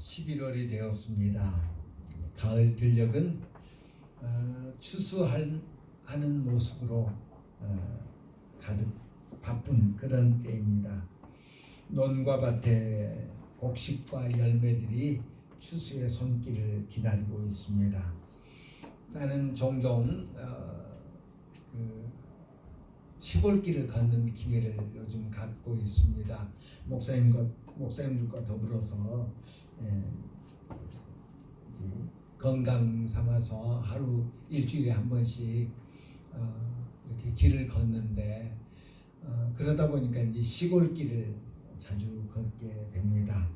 11월이 되었습니다. 가을 들녘은 추수하는 모습으로 가득 바쁜 그런 때입니다. 논과 밭에 곡식과 열매들이 추수의 손길을 기다리고 있습니다. 나는 종종 시골길을 걷는 기회를 요즘 갖고 있습니다. 목사님들과 더불어서 건강 삼아서 하루 일주일에 한 번씩 이렇게 길을 걷는데 그러다 보니까 이제 시골길을 자주 걷게 됩니다.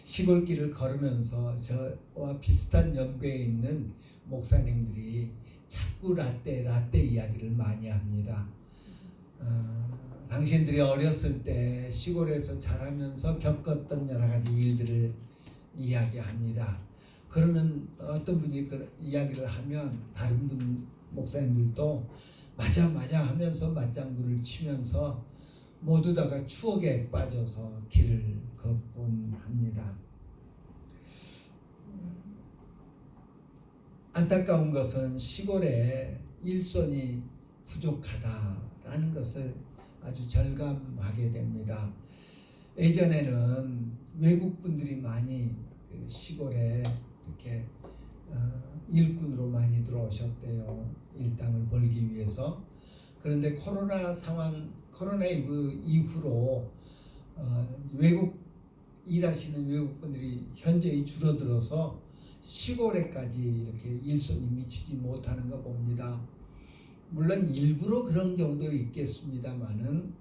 시골길을 걸으면서 저와 비슷한 연배에 있는 목사님들이 자꾸 라떼 이야기를 많이 합니다. 당신들이 어렸을 때 시골에서 자라면서 겪었던 여러 가지 일들을 이야기합니다. 그러면 어떤 분이 그 이야기를 하면 다른 분 목사님들도 맞아 하면서 맞장구를 치면서 모두 다가 추억에 빠져서 길을 걷곤 합니다. 안타까운 것은 시골에 일손이 부족하다라는 것을 아주 절감하게 됩니다. 예전에는 외국 분들이 많이 시골에 이렇게 일꾼으로 많이 들어오셨대요. 일당을 벌기 위해서. 그런데 코로나19 이후로 일하시는 외국 분들이 현저히 줄어들어서 시골에까지 이렇게 일손이 미치지 못하는 거 봅니다. 물론 일부러 그런 경우도 있겠습니다만은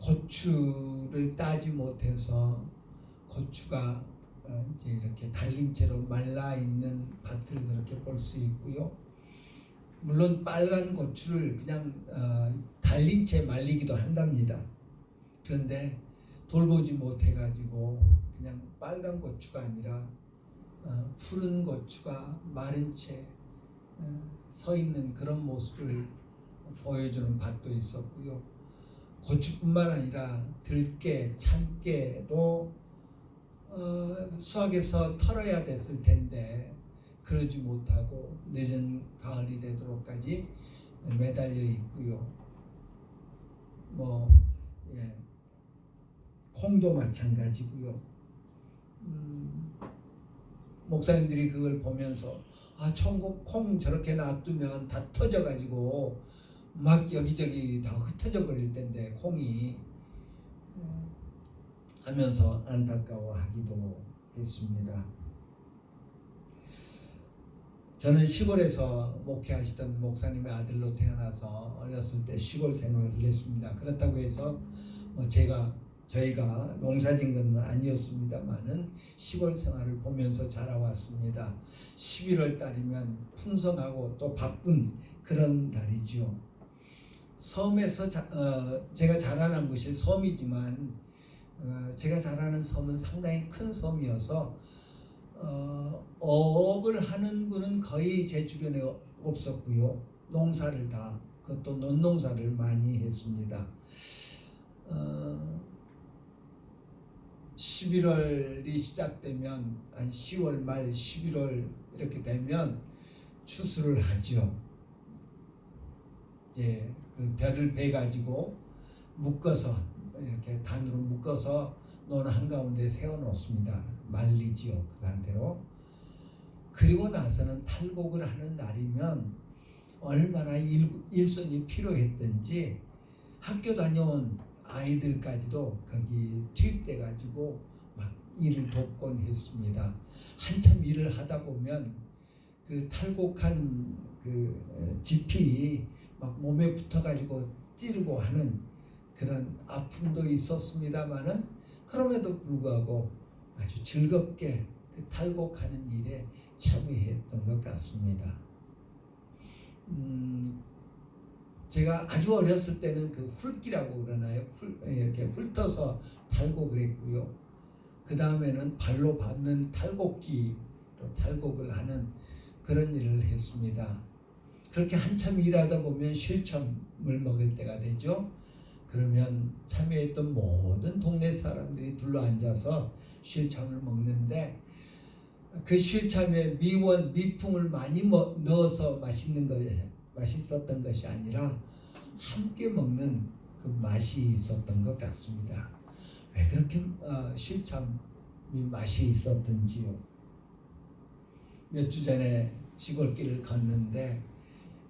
고추를 따지 못해서 고추가 이제 이렇게 달린 채로 말라 있는 밭을 그렇게 볼 수 있고요. 물론 빨간 고추를 그냥 달린 채 말리기도 한답니다. 그런데 돌보지 못해가지고 그냥 빨간 고추가 아니라 푸른 고추가 마른 채 서 있는 그런 모습을 보여주는 밭도 있었고요. 고추뿐만 아니라 들깨, 참깨도 수확해서 털어야 됐을 텐데 그러지 못하고 늦은 가을이 되도록까지 매달려 있고요. 콩도 마찬가지고요. 목사님들이 그걸 보면서 콩 저렇게 놔두면 다 터져가지고 막 여기저기 다 흩어져 버릴 텐데 콩이 하면서 안타까워하기도 했습니다. 저는 시골에서 목회하시던 목사님의 아들로 태어나서 어렸을 때 시골 생활을 했습니다. 그렇다고 해서 저희가 농사진 건 아니었습니다만은 시골 생활을 보면서 자라왔습니다. 11월 달이면 풍성하고 또 바쁜 그런 달이죠. 섬에서 제가 자라난 곳이 섬이지만 제가 자라는 섬은 상당히 큰 섬이어서 어업을 하는 분은 거의 제 주변에 없었고요. 농사를 그것도 논농사를 많이 했습니다. 11월이 시작되면 한 10월 말 11월 이렇게 되면 추수를 하죠. 이제 그 벼를 베 가지고 묶어서 이렇게 단으로 묶어서 논 한가운데 세워 놓습니다. 말리지요. 그 상태로. 그리고 나서는 탈곡을 하는 날이면 얼마나 일손이 필요했든지 학교 다녀온 아이들까지도 거기 투입돼 가지고 막 일을 돕곤 했습니다. 한참 일을 하다 보면 그 탈곡한 그 짚이 막 몸에 붙어 가지고 찌르고 하는 그런 아픔도 있었습니다만은 그럼에도 불구하고 아주 즐겁게 그 탈곡하는 일에 참여했던 것 같습니다. 제가 아주 어렸을 때는 그 훑기라고 그러나요? 이렇게 훑어서 탈곡을 했고요. 그 다음에는 발로 밟는 탈곡기로 탈곡을 하는 그런 일을 했습니다. 그렇게 한참 일하다 보면 쉴 틈을 먹을 때가 되죠. 그러면 참여했던 모든 동네 사람들이 둘러앉아서 쉴참을 먹는데 그 쉴참에 미원, 미풍을 많이 넣어서 맛있었던 것이 아니라 함께 먹는 그 맛이 있었던 것 같습니다. 왜 그렇게 쉴참이 맛이 있었던지요. 몇 주 전에 시골길을 걷는데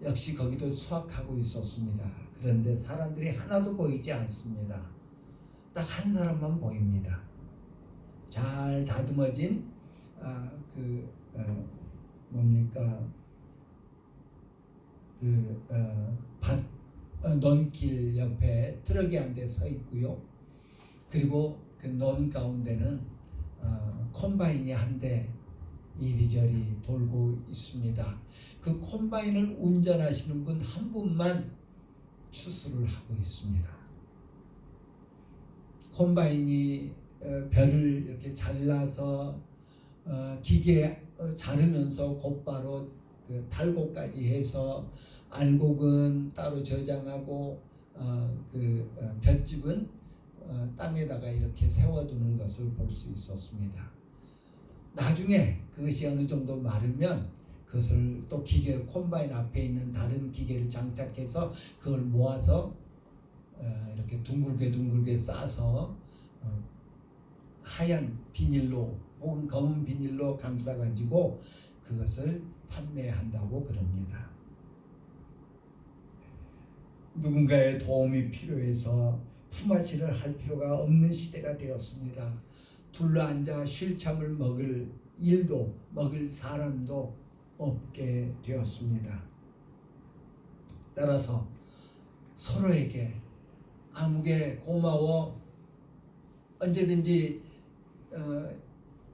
역시 거기도 수확하고 있었습니다. 그런데 사람들이 하나도 보이지 않습니다. 딱 한 사람만 보입니다. 잘 다듬어진 논길 옆에 트럭이 한 대 서 있고요. 그리고 그 논 가운데는 콤바인이 한 대 이리저리 돌고 있습니다. 그 콤바인을 운전하시는 분 한 분만 추수를 하고 있습니다. 콤바인이 벼를 이렇게 잘라서 기계에 자르면서 곧바로 그 탈곡까지 해서 알곡은 따로 저장하고 볏짚은 땅에다가 이렇게 세워두는 것을 볼 수 있었습니다. 나중에 그것이 어느 정도 마르면 그것을 또 기계 콤바인 앞에 있는 다른 기계를 장착해서 그걸 모아서 이렇게 둥글게 싸서 하얀 비닐로 혹은 검은 비닐로 감싸가지고 그것을 판매한다고 그럽니다. 누군가의 도움이 필요해서 품앗이를 할 필요가 없는 시대가 되었습니다. 둘러앉아 쉴참을 먹을 일도 먹을 사람도 없게 되었습니다. 따라서 서로에게 아무개 고마워, 언제든지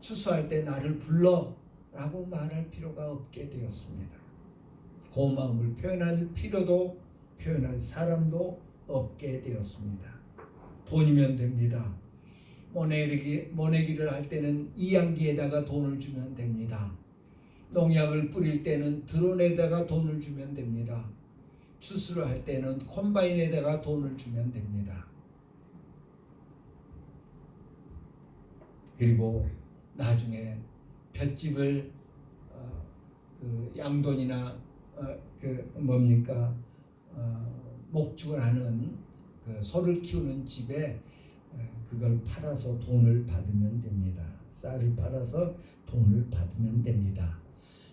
추수할 때 나를 불러 라고 말할 필요가 없게 되었습니다. 고마움을 표현할 필요도 표현할 사람도 없게 되었습니다. 돈이면 됩니다. 모내기를 할 때는 이양기에다가 돈을 주면 됩니다. 농약을 뿌릴 때는 드론에다가 돈을 주면 됩니다. 추수를 할 때는 콤바인에다가 돈을 주면 됩니다. 그리고 나중에 볏짚을 양돈이나 목축을 하는 소를 키우는 집에 그걸 팔아서 돈을 받으면 됩니다. 쌀을 팔아서 돈을 받으면 됩니다.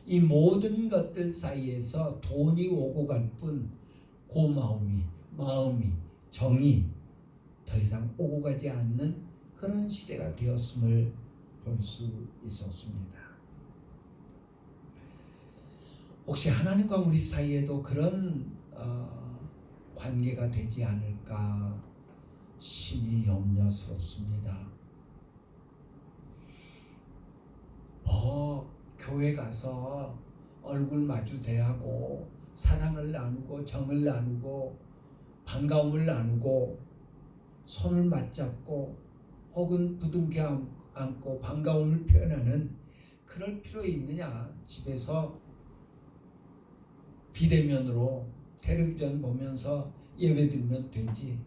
이 모든 것들 사이에서 돈이 오고 갈 뿐 고마움이, 마음이, 정이 더 이상 오고 가지 않는 그런 시대가 되었음을 볼 수 있었습니다. 혹시 하나님과 우리 사이에도 그런 관계가 되지 않을까 심히 염려스럽습니다. 교회 가서 얼굴 마주 대하고 사랑을 나누고 정을 나누고 반가움을 나누고 손을 맞잡고 혹은 부둥켜 안고 반가움을 표현하는 그럴 필요 있느냐? 집에서 비대면으로 텔레비전 보면서 예배 드리면 되지.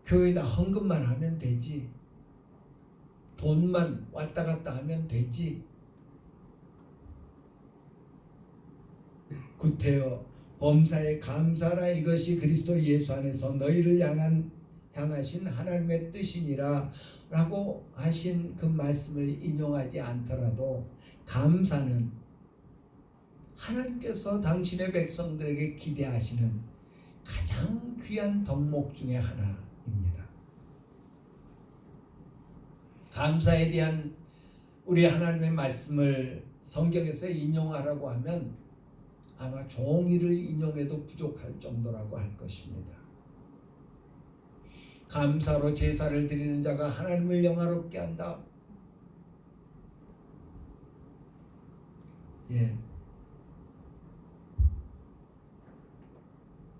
교회에다 헌금만 하면 되지. 돈만 왔다 갔다 하면 되지. 구태여 범사에 감사라, 이것이 그리스도 예수 안에서 너희를 향하신 하나님의 뜻이니라 라고 하신 그 말씀을 인용하지 않더라도 감사는 하나님께서 당신의 백성들에게 기대하시는 가장 귀한 덕목 중에 하나입니다. 감사에 대한 우리 하나님의 말씀을 성경에서 인용하라고 하면 아마 종이를 인용해도 부족할 정도라고 할 것입니다. 감사로 제사를 드리는 자가 하나님을 영화롭게 한다.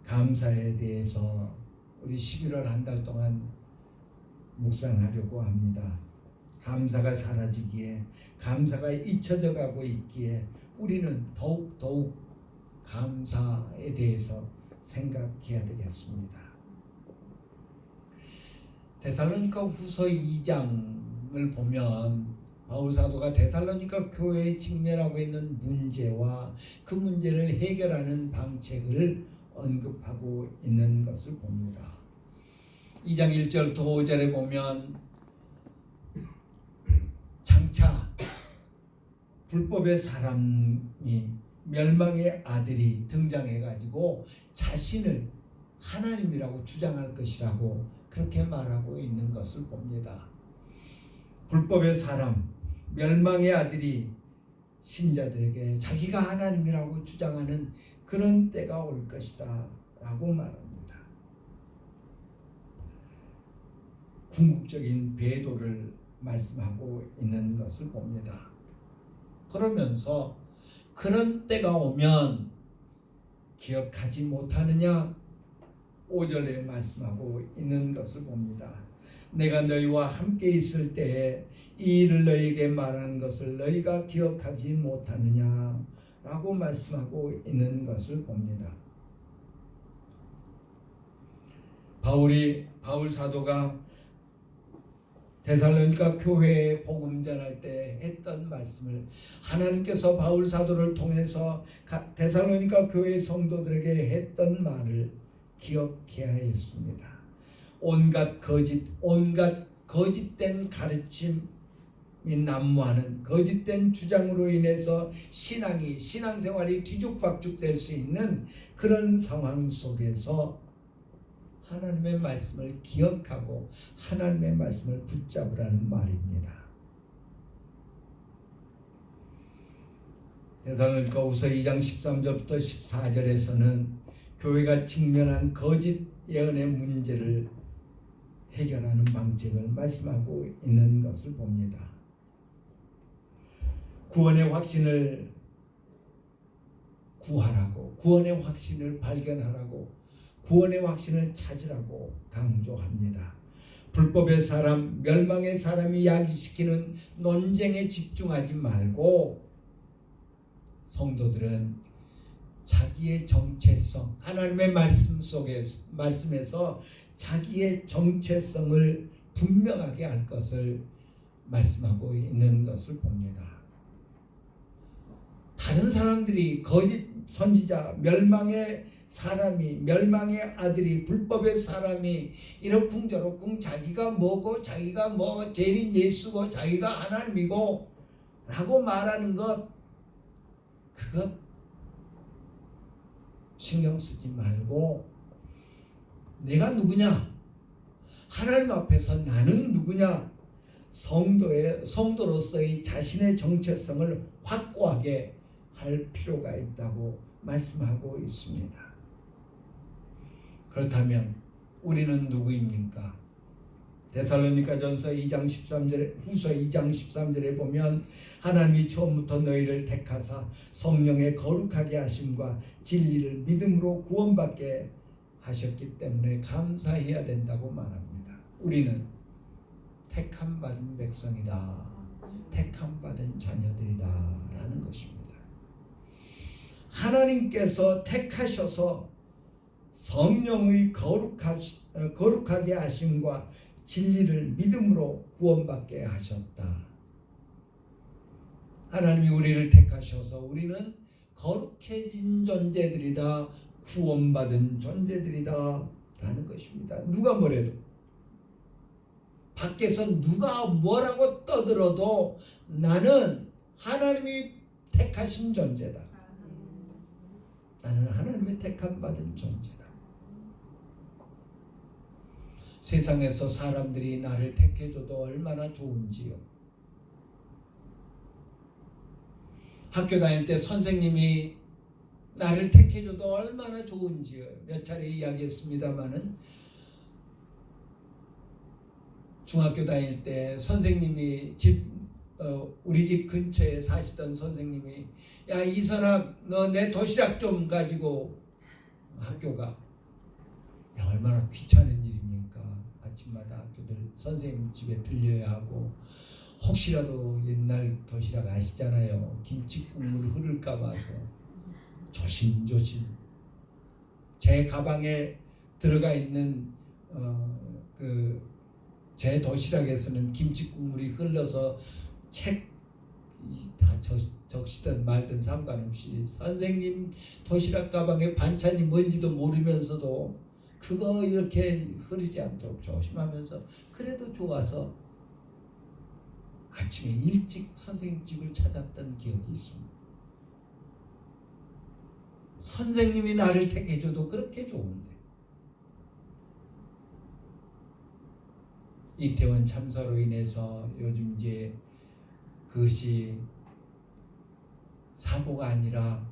감사에 대해서 우리 11월 한 달 동안 묵상하려고 합니다. 감사가 사라지기에, 감사가 잊혀져 가고 있기에 우리는 더욱 감사에 대해서 생각해야 되겠습니다. 데살로니가 후서 2장을 보면 바울 사도가 데살로니가 교회에 직면하고 있는 문제와 그 문제를 해결하는 방책을 언급하고 있는 것을 봅니다. 2장 1절부터 5절에 보면 장차 불법의 사람이 멸망의 아들이 등장해가지고 자신을 하나님이라고 주장할 것이라고 그렇게 말하고 있는 것을 봅니다. 불법의 사람, 멸망의 아들이 신자들에게 자기가 하나님이라고 주장하는 그런 때가 올 것이다 라고 말합니다. 궁극적인 배도를 말씀하고 있는 것을 봅니다. 그러면서 그런 때가 오면 기억하지 못하느냐 5절에 말씀하고 있는 것을 봅니다. 내가 너희와 함께 있을 때에 이 일을 너희에게 말한 것을 너희가 기억하지 못하느냐 라고 말씀하고 있는 것을 봅니다. 바울 사도가 데살로니가 교회에 복음 전할 때 했던 말씀을 하나님께서 바울 사도를 통해서 데살로니가 교회 성도들에게 했던 말을 기억해야 했습니다. 온갖 거짓된 가르침이 난무하는 거짓된 주장으로 인해서 신앙생활이 뒤죽박죽 될 수 있는 그런 상황 속에서 하나님의 말씀을 기억하고 하나님의 말씀을 붙잡으라는 말입니다. 데살로니가후서 2장 13절부터 14절에서는 교회가 직면한 거짓 예언의 문제를 해결하는 방책을 말씀하고 있는 것을 봅니다. 구원의 확신을 구하라고, 구원의 확신을 발견하라고, 구원의 확신을 찾으라고 강조합니다. 불법의 사람, 멸망의 사람이 야기시키는 논쟁에 집중하지 말고 성도들은 자기의 정체성, 하나님의 말씀에서 자기의 정체성을 분명하게 할 것을 말씀하고 있는 것을 봅니다. 다른 사람들이 거짓 선지자, 멸망의 아들이, 불법의 사람이 이러쿵저러쿵 자기가 뭐고 자기가 뭐 재림 예수고 자기가 하나님이고 라고 말하는 것, 그것 신경 쓰지 말고 내가 누구냐, 하나님 앞에서 나는 누구냐, 성도로서의 자신의 정체성을 확고하게 할 필요가 있다고 말씀하고 있습니다. 그렇다면 우리는 누구입니까? 데살로니가전서 2장 13절에 후서 2장 13절에 보면 하나님이 처음부터 너희를 택하사 성령의 거룩하게 하심과 진리를 믿음으로 구원받게 하셨기 때문에 감사해야 된다고 말합니다. 우리는 택함 받은 백성이다, 택함 받은 자녀들이다 라는 것입니다. 하나님께서 택하셔서 성령의 거룩하게 하심과 진리를 믿음으로 구원받게 하셨다. 하나님이 우리를 택하셔서 우리는 거룩해진 존재들이다, 구원받은 존재들이다 라는 것입니다. 누가 뭐래도, 밖에서 누가 뭐라고 떠들어도 나는 하나님이 택하신 존재다. 나는 하나님의 택함 받은 존재다. 세상에서 사람들이 나를 택해줘도 얼마나 좋은지요. 학교 다닐 때 선생님이 나를 택해줘도 얼마나 좋은지요. 몇 차례 이야기했습니다마는 중학교 다닐 때 선생님이 우리 집 근처에 사시던 선생님이 야 이선아 너 내 도시락 좀 가지고 학교가. 야, 얼마나 귀찮은 일입니까. 아침마다 학교들 선생님 집에 들려야 하고 혹시라도 옛날 도시락 아시잖아요. 김치국물 흐를까 봐서 조심조심 제 가방에 들어가 있는 그 제 도시락에서는 김치 국물이 흘러서 책 다 적시든 말든 상관없이 선생님 도시락 가방에 반찬이 뭔지도 모르면서도 그거 이렇게 흐르지 않도록 조심하면서 그래도 좋아서 아침에 일찍 선생님 집을 찾았던 기억이 있습니다. 선생님이 나를 택해줘도 그렇게 좋은데. 이태원 참사로 인해서 요즘 이제 그것이 사고가 아니라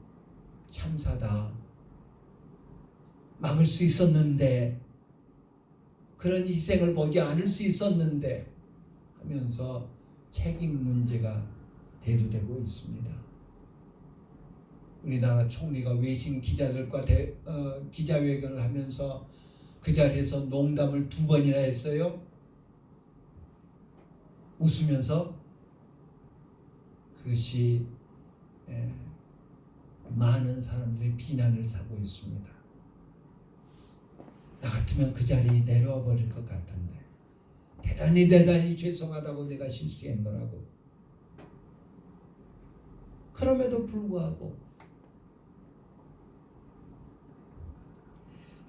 참사다. 막을 수 있었는데, 그런 희생을 보지 않을 수 있었는데 하면서 책임 문제가 대두되고 있습니다. 우리나라 총리가 외신 기자들과 기자회견을 하면서 그 자리에서 농담을 2번이나 했어요. 웃으면서. 그것이 많은 사람들의 비난을 사고 있습니다. 나 같으면 그 자리에 내려와 버릴 것 같은데 대단히 죄송하다고 내가 실수한 거라고. 그럼에도 불구하고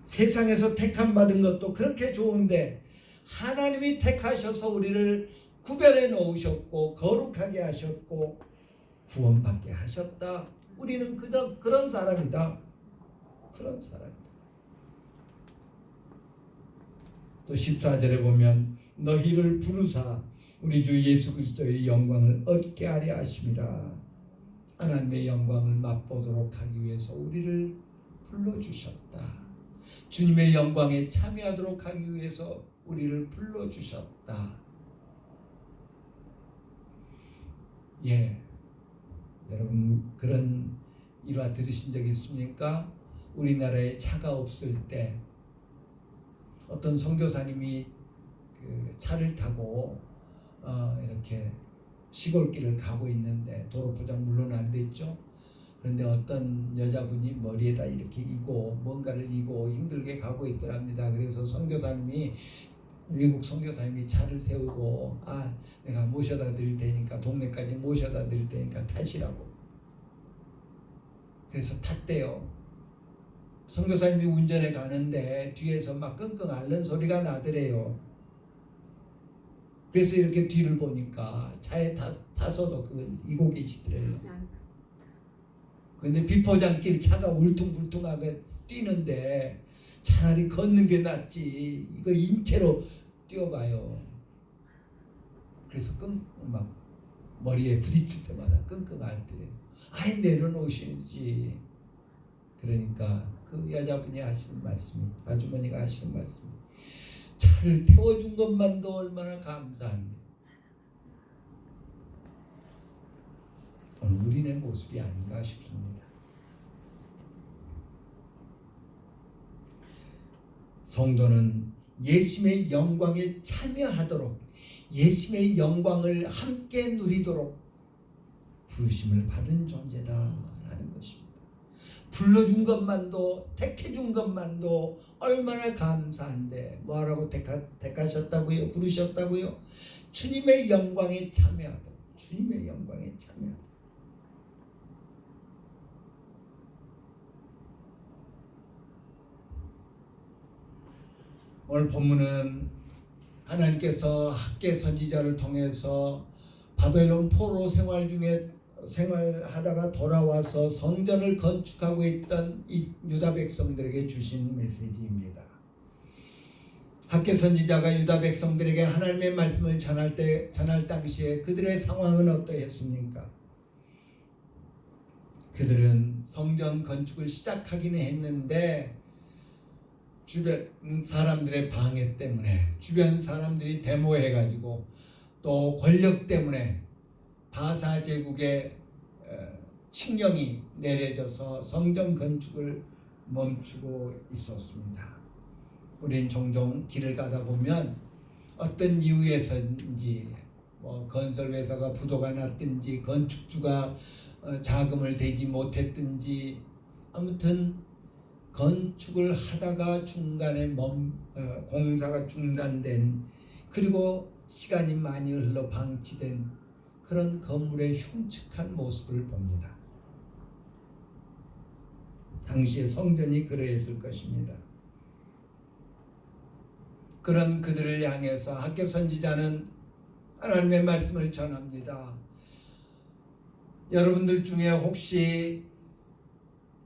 세상에서 택함 받은 것도 그렇게 좋은데 하나님이 택하셔서 우리를 구별해 놓으셨고 거룩하게 하셨고 구원받게 하셨다. 우리는 그런 사람이다. 그런 사람이다. 또 14절에 보면 너희를 부르사 우리 주 예수 그리스도의 영광을 얻게 하려 하심이라. 하나님의 영광을 맛보도록 하기 위해서 우리를 불러주셨다. 주님의 영광에 참여하도록 하기 위해서 우리를 불러주셨다. 여러분 그런 일화 들으신 적 있습니까? 우리나라에 차가 없을 때 어떤 선교사님이 그 차를 타고 이렇게 시골길을 가고 있는데 도로포장 물론 안 됐죠. 그런데 어떤 여자분이 머리에다 이렇게 이고 뭔가를 이고 힘들게 가고 있더랍니다. 그래서 선교사님이 외국 선교사님이 차를 세우고 내가 모셔다 드릴 테니까 동네까지 모셔다 드릴 테니까 타시라고. 그래서 탔대요. 선교사님이 운전해 가는데 뒤에서 막 끙끙 앓는 소리가 나더래요. 그래서 이렇게 뒤를 보니까 차에 타서도 그걸 이고 계시더래요. 근데 비포장길 차가 울퉁불퉁하게 뛰는데 차라리 걷는 게 낫지 이거 인체로 뛰어봐요. 그래서 막 머리에 부딪힐 때마다 끙끙 앓더래요. 내려놓으시지. 그러니까 그 여자분이 하시는 말씀이, 아주머니가 하시는 말씀이, 차를 태워준 것만도 얼마나 감사한데 오늘 우리네 모습이 아닌가 싶습니다. 성도는 예수님의 영광에 참여하도록, 예수님의 영광을 함께 누리도록 부르심을 받은 존재다라는 것입니다. 불러준 것만도, 택해준 것만도 얼마나 감사한데 뭐라고 택하셨다고요? 부르셨다고요? 주님의 영광에 참여하도록, 주님의 영광에 참여하도록. 오늘 본문은 하나님께서 학개 선지자를 통해서 바벨론 포로 생활하다가 돌아와서 성전을 건축하고 있던 이 유다 백성들에게 주신 메시지입니다. 학개 선지자가 유다 백성들에게 하나님의 말씀을 전할 당시에 그들의 상황은 어떠했습니까? 그들은 성전 건축을 시작하기는 했는데 주변 사람들의 방해 때문에, 주변 사람들이 데모해가지고 또 권력 때문에 바사 제국의 칙령이 내려져서 성전 건축을 멈추고 있었습니다. 우린 종종 길을 가다 보면 어떤 이유에서인지 건설회사가 부도가 났든지 건축주가 자금을 대지 못했든지 아무튼 건축을 하다가 중간에 공사가 중단된 그리고 시간이 많이 흘러 방치된 그런 건물의 흉측한 모습을 봅니다. 당시의 성전이 그러했을 것입니다. 그런 그들을 향해서 학개 선지자는 하나님의 말씀을 전합니다. 여러분들 중에 혹시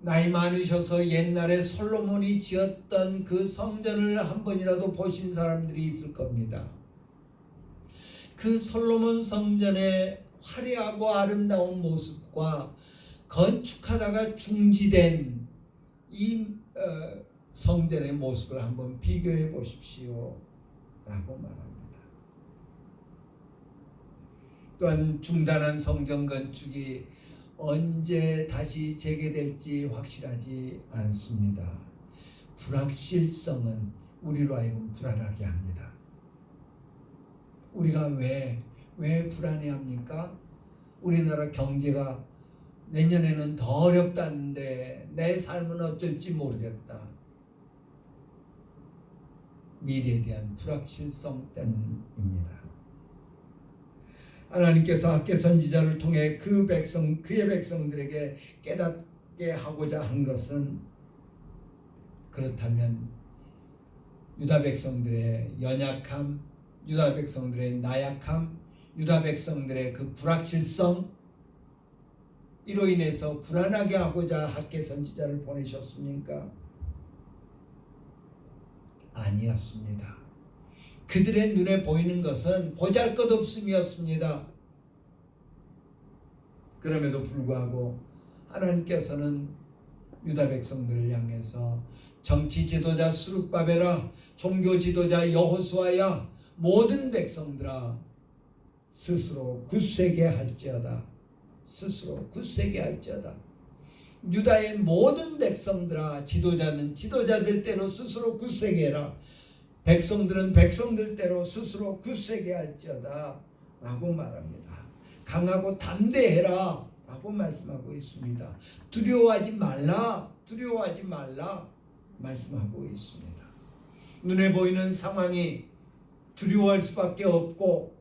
나이 많으셔서 옛날에 솔로몬이 지었던 그 성전을 한 번이라도 보신 사람들이 있을 겁니다. 그 솔로몬 성전의 화려하고 아름다운 모습과 건축하다가 중지된 이 성전의 모습을 한번 비교해 보십시오 라고 말합니다. 또한 중단한 성전 건축이 언제 다시 재개될지 확실하지 않습니다. 불확실성은 우리로 하여금 불안하게 합니다. 우리가 왜 불안해합니까? 우리나라 경제가 내년에는 더 어렵다는데 내 삶은 어쩔지 모르겠다. 미래에 대한 불확실성 때문입니다. 하나님께서 학개 선지자를 통해 그의 백성들에게 깨닫게 하고자 한 것은, 그렇다면 유다 백성들의 연약함, 유다 백성들의 나약함, 유다 백성들의 그 불확실성, 이로 인해서 불안하게 하고자 학개 선지자를 보내셨습니까? 아니었습니다. 그들의 눈에 보이는 것은 보잘것없음이었습니다. 그럼에도 불구하고 하나님께서는 유다 백성들을 향해서 정치 지도자 스룹바벨아, 종교 지도자 여호수아야, 모든 백성들아, 스스로 굳세게 할지어다. 스스로 굳세게 할지어다. 유다의 모든 백성들아, 지도자는 지도자들대로 스스로 굳세게 해라. 백성들은 백성들대로 스스로 굳세게 할지어다 라고 말합니다. 강하고 담대해라 라고 말씀하고 있습니다. 두려워하지 말라 말씀하고 있습니다. 눈에 보이는 상황이 두려워할 수밖에 없고,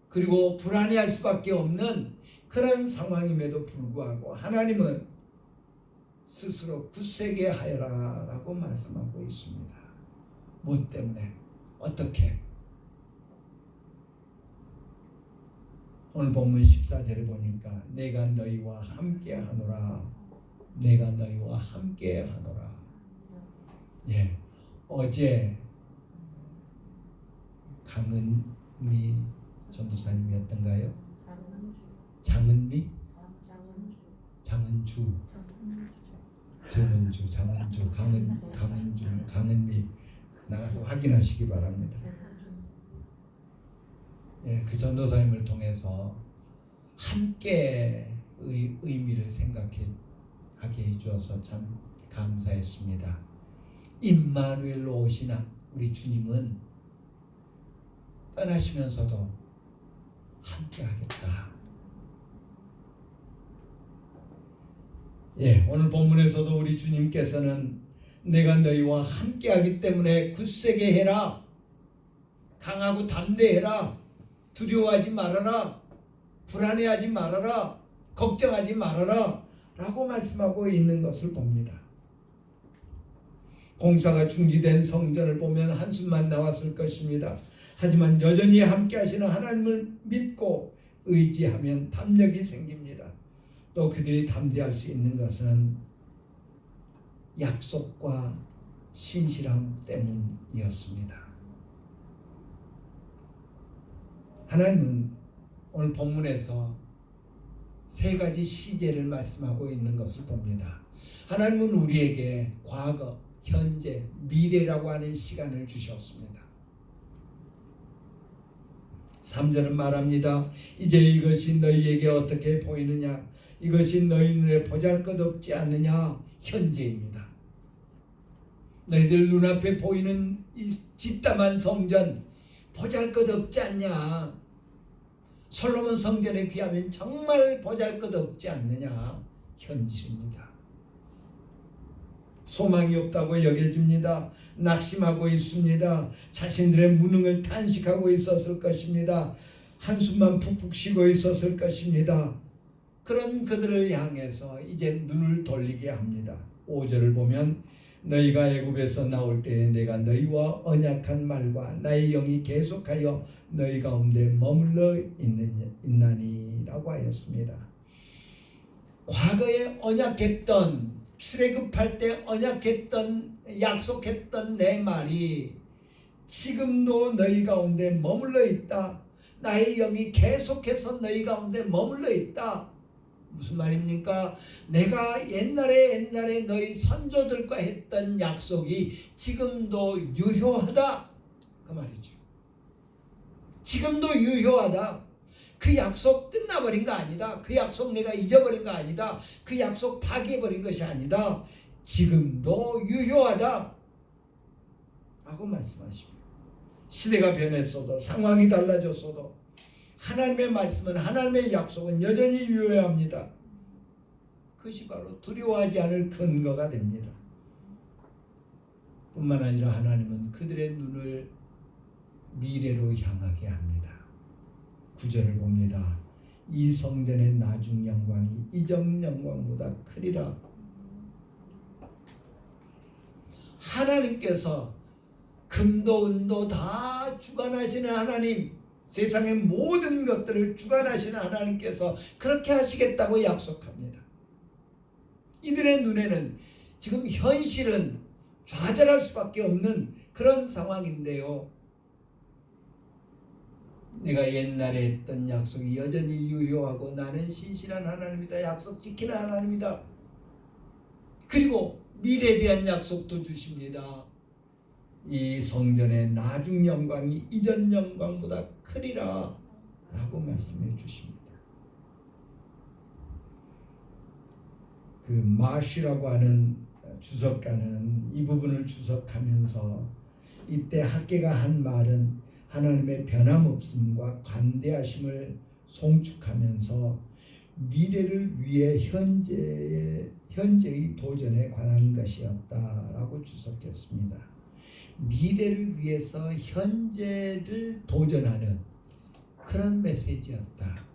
그리고 불안해할 수밖에 없는 그런 상황임에도 불구하고 하나님은 스스로 굳세게 하여라 라고 말씀하고 있습니다. 무엇 때문에? 어떻게? 오늘 본문 14절에 보니까 내가 너희와 함께 하노라. 내가 너희와 함께 하노라. 예, 어제 강은미 전도사님이었던가요? 장은미? 장은주, 강은미 나가서 확인하시기 바랍니다. 예, 그 전도사님을 통해서 함께 의미를 생각하게 해주어서 참 감사했습니다. 임마누엘로 오시나 우리 주님은 떠나시면서도 함께 하겠다. 예, 오늘 본문에서도 우리 주님께서는 내가 너희와 함께 하기 때문에 굳세게 해라. 강하고 담대해라. 두려워하지 말아라. 불안해하지 말아라. 걱정하지 말아라 라고 말씀하고 있는 것을 봅니다. 공사가 중지된 성전을 보면 한숨만 나왔을 것입니다. 하지만 여전히 함께 하시는 하나님을 믿고 의지하면 담력이 생깁니다. 또 그들이 담대할 수 있는 것은 약속과 신실함 때문이었습니다. 하나님은 오늘 본문에서 세 가지 시제를 말씀하고 있는 것을 봅니다. 하나님은 우리에게 과거, 현재, 미래라고 하는 시간을 주셨습니다. 3절은 말합니다. 이제 이것이 너희에게 어떻게 보이느냐? 이것이 너희 눈에 보잘것없지 않느냐? 현재입니다. 너희들 눈앞에 보이는 이 짓담한 성전 보잘것없지 않냐? 솔로몬 성전에 비하면 정말 보잘것없지 않느냐? 현실입니다. 소망이 없다고 여겨집니다. 낙심하고 있습니다. 자신들의 무능을 탄식하고 있었을 것입니다. 한숨만 푹푹 쉬고 있었을 것입니다. 그런 그들을 향해서 이제 눈을 돌리게 합니다. 5절을 보면 너희가 애굽에서 나올 때에 내가 너희와 언약한 말과 나의 영이 계속하여 너희 가운데 머물러 있나니라고 하였습니다. 과거에 언약했던, 출애굽할 때 언약했던, 약속했던 내 말이 지금도 너희 가운데 머물러 있다. 나의 영이 계속해서 너희 가운데 머물러 있다. 무슨 말입니까? 내가 옛날에 너희 선조들과 했던 약속이 지금도 유효하다, 그 말이죠. 지금도 유효하다. 그 약속 끝나버린 거 아니다. 그 약속 내가 잊어버린 거 아니다. 그 약속 파기해버린 것이 아니다. 지금도 유효하다 라고 말씀하십니다. 시대가 변했어도, 상황이 달라졌어도 하나님의 말씀은, 하나님의 약속은 여전히 유효합니다. 그것이 바로 두려워하지 않을 근거가 됩니다. 뿐만 아니라 하나님은 그들의 눈을 미래로 향하게 합니다. 9절을 봅니다. 이 성전의 나중 영광이 이전 영광보다 크리라. 하나님께서 금도 은도 다 주관하시는 하나님, 세상의 모든 것들을 주관하시는 하나님께서 그렇게 하시겠다고 약속합니다. 이들의 눈에는 지금 현실은 좌절할 수밖에 없는 그런 상황인데요, 내가 옛날에 했던 약속이 여전히 유효하고 나는 신실한 하나님이다. 약속 지키는 하나님이다. 그리고 미래에 대한 약속도 주십니다. 이 성전의 나중 영광이 이전 영광보다 크리라 라고 말씀해 주십니다. 그 마시라고 하는 주석가는 이 부분을 주석하면서 이때 학계가 한 말은 하나님의 변함없음과 관대하심을 송축하면서 미래를 위해 현재의 도전에 관한 것이었다라고 주석했습니다. 미래를 위해서 현재를 도전하는 그런 메시지였다.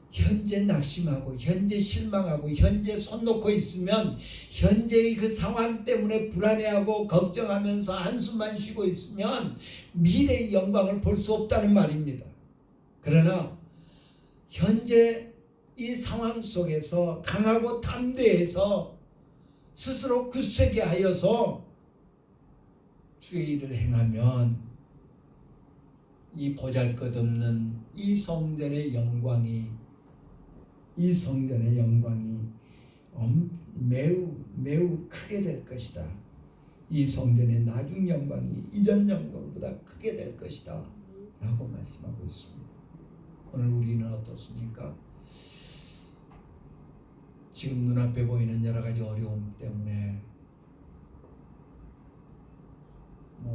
현재 낙심하고 현재 실망하고 현재 손 놓고 있으면, 현재의 그 상황 때문에 불안해하고 걱정하면서 한숨만 쉬고 있으면 미래의 영광을 볼 수 없다는 말입니다. 그러나 현재 이 상황 속에서 강하고 담대해서 스스로 굳세게 하여서 주의 일을 행하면 이 보잘것없는 이 성전의 영광이 매우 크게 될 것이다. 이 성전의 나중 영광이 이전 영광보다 크게 될 것이다 라고 말씀하고 있습니다. 오늘 우리는 어떻습니까? 지금 눈앞에 보이는 여러 가지 어려움 때문에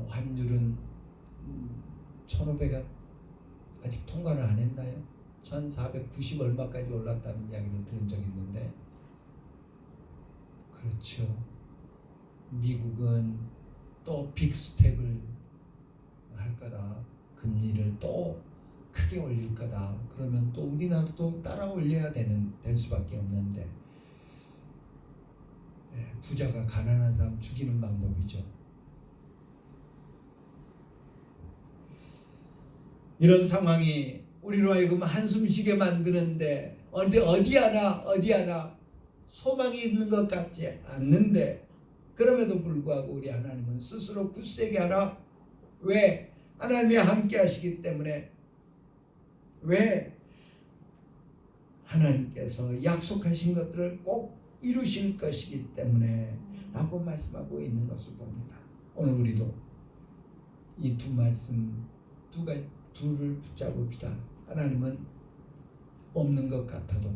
환율은 1,500원 아직 통과를 안 했나요? 1,490 얼마까지 올랐다는 이야기를 들은 적이 있는데, 그렇죠. 미국은 또 빅스텝을 할 거다. 금리를 또 크게 올릴 거다. 그러면 또 우리나라도 따라 올려야 될 수밖에 없는데, 부자가 가난한 사람 죽이는 방법이죠. 이런 상황이 우리로 하여금 한숨 쉬게 만드는데 어디 하나 소망이 있는 것 같지 않는데, 그럼에도 불구하고 우리 하나님은 스스로 굳세게 하라. 왜? 하나님이 함께 하시기 때문에. 왜? 하나님께서 약속하신 것들을 꼭 이루실 것이기 때문에 라고 말씀하고 있는 것을 봅니다. 오늘 우리도 이 두 말씀 둘을 붙잡읍시다. 하나님은 없는 것 같아도,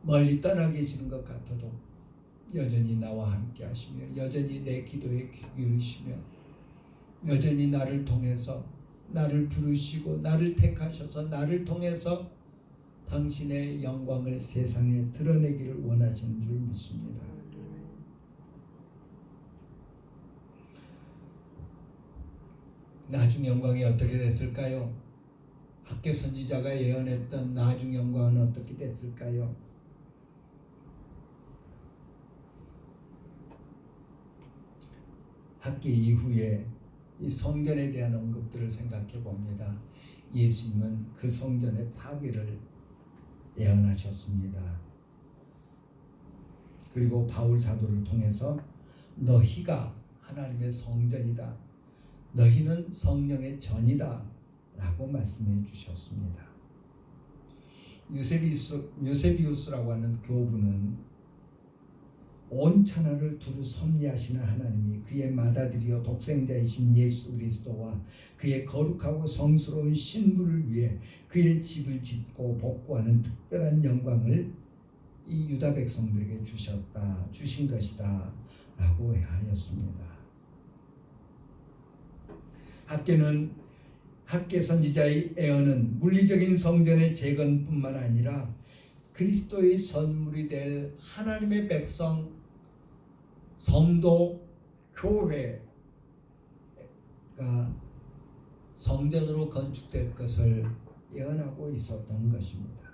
멀리 떠나 계시는 것 같아도 여전히 나와 함께 하시며, 여전히 내 기도에 귀 기울이시며, 여전히 나를 통해서 나를 부르시고 나를 택하셔서 나를 통해서 당신의 영광을 세상에 드러내기를 원하시는 줄 믿습니다. 나중 영광이 어떻게 됐을까요? 학계 선지자가 예언했던 나중 영광은 어떻게 됐을까요? 학계 이후에 이 성전에 대한 언급들을 생각해 봅니다. 예수님은 그 성전의 파괴를 예언하셨습니다. 그리고 바울 사도를 통해서 너희가 하나님의 성전이다. 너희는 성령의 전이다 라고 말씀해 주셨습니다. 유세비우스라고 하는 교부는 온 천하를 두루 섭리하시는 하나님이 그의 맏아들이요 독생자이신 예수 그리스도와 그의 거룩하고 성스러운 신부를 위해 그의 집을 짓고 복구하는 특별한 영광을 이 유다 백성들에게 주신 것이다 라고 하였습니다. 학계 선지자의 예언은 물리적인 성전의 재건뿐만 아니라 그리스도의 선물이 될 하나님의 백성, 성도, 교회가 성전으로 건축될 것을 예언하고 있었던 것입니다.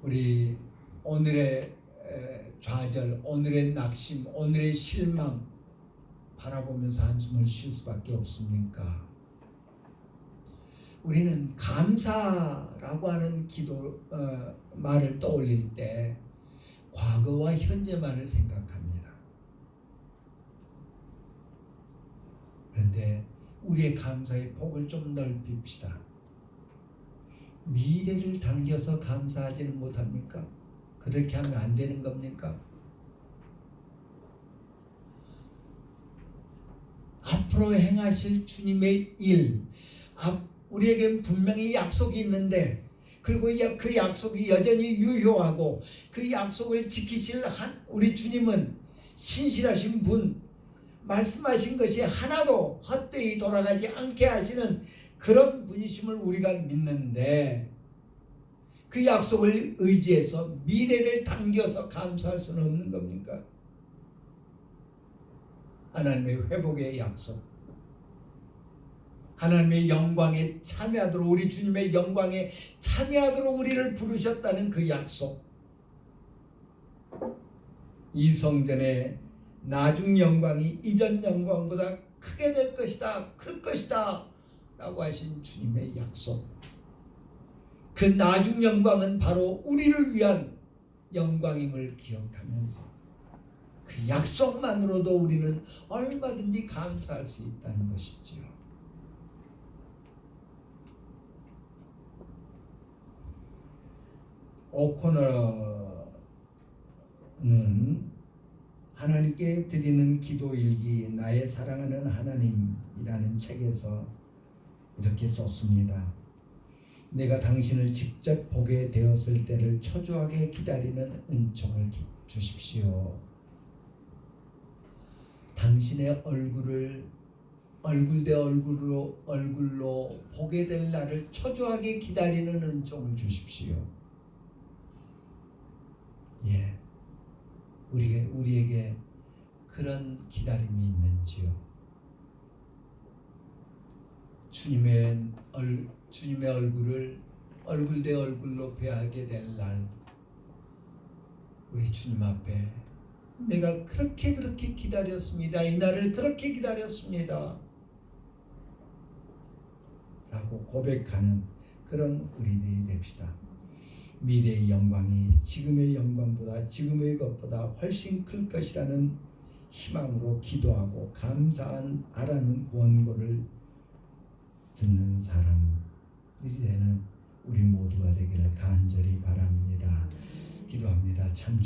우리 오늘의 좌절, 오늘의 낙심, 오늘의 실망 바라보면서 한숨을 쉴 수밖에 없습니까? 우리는 감사라고 하는 말을 떠올릴 때 과거와 현재만을 생각합니다. 그런데 우리의 감사의 폭을 좀 넓힙시다. 미래를 당겨서 감사하지는 못합니까? 그렇게 하면 안 되는 겁니까? 앞으로 행하실 주님의 일, 우리에겐 분명히 약속이 있는데, 그리고 그 약속이 여전히 유효하고 그 약속을 지키실 우리 주님은 신실하신 분, 말씀하신 것이 하나도 헛되이 돌아가지 않게 하시는 그런 분이심을 우리가 믿는데, 그 약속을 의지해서 미래를 당겨서 감사할 수는 없는 겁니까? 하나님의 회복의 약속, 하나님의 영광에 참여하도록, 우리 주님의 영광에 참여하도록 우리를 부르셨다는 그 약속, 이 성전의 나중 영광이 이전 영광보다 크게 될 것이다, 클 것이다 라고 하신 주님의 약속, 그 나중 영광은 바로 우리를 위한 영광임을 기억하면서 그 약속만으로도 우리는 얼마든지 감사할 수 있다는 것이지요. 오코너는 하나님께 드리는 기도일기 나의 사랑하는 하나님이라는 책에서 이렇게 썼습니다. 내가 당신을 직접 보게 되었을 때를 초조하게 기다리는 은총을 주십시오. 당신의 얼굴을 얼굴 대 얼굴로 보게 될 날을 초조하게 기다리는 은총을 주십시오. 예, 우리에게 그런 기다림이 있는지요? 주님의 얼굴을 얼굴 대 얼굴로 뵈게 될 날, 우리 주님 앞에 내가 그렇게 기다렸습니다. 이 날을 그렇게 기다렸습니다. 라고 고백하는 그런 우리들이 됩시다. 미래의 영광이 지금의 영광보다, 지금의 것보다 훨씬 클 것이라는 희망으로 기도하고 감사하라는 권고를 듣는 사람들이 되는 우리 모두가 되기를 간절히 바랍니다. 기도합니다. 참